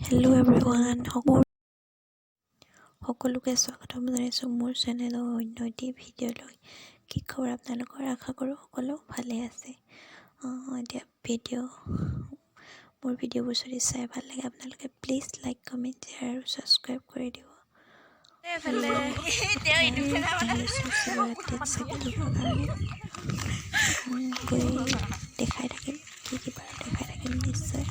Hello everyone, সকলোকে স্বাগতম জনাইছোঁ মোৰ চেনেলৰ অন্য এটি ভিডিঅ'লৈ। কি খবৰ আপোনালোকৰ? আশা কৰোঁ সকলো ভালে আছে। এতিয়া মোৰ ভিডিঅ'বোৰ যদি চাই ভাল লাগে আপোনালোকে প্লিজ লাইক, কমেণ্ট, শ্বেয়াৰ আৰু ছাবস্ক্ৰাইব কৰি দিব। শিৱৰাত্ৰিত চাকি দিবৰ কাৰণে গৈ দেখাই থাকিম, কি বাৰু দেখাই থাকিম নিশ্চয়।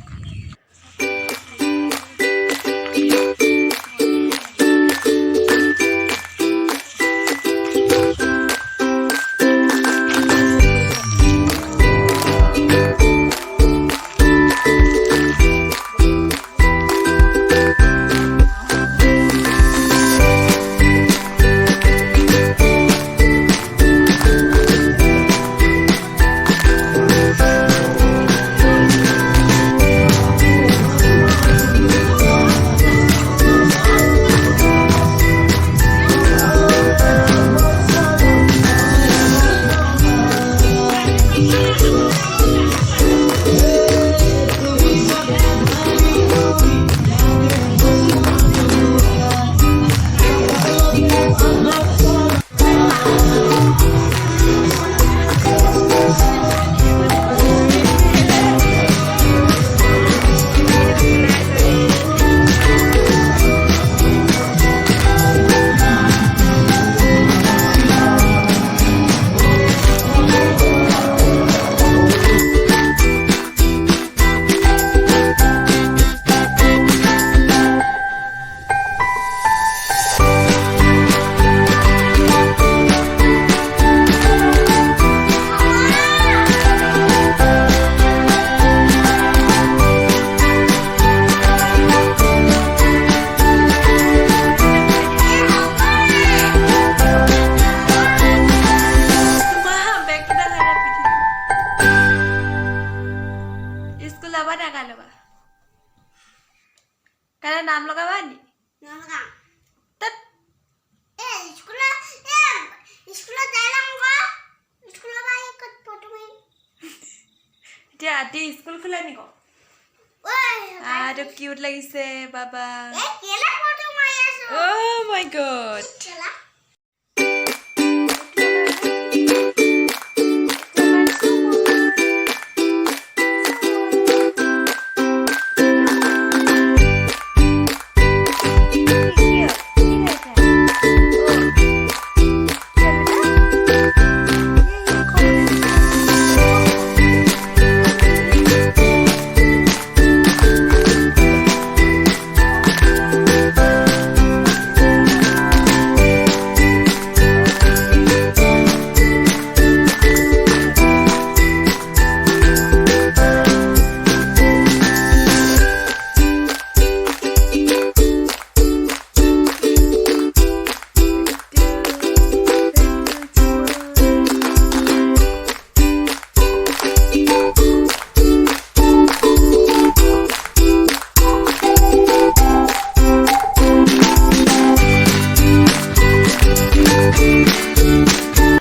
Karena naam loga bani? Naam loga. Tat. Sekolah jalan ko. Sekolah bayi ikut foto main. Dia adi sekolah khula ni ko. Wah. Aduh cute lagi se, baba. Kela foto maya so. Oh my god.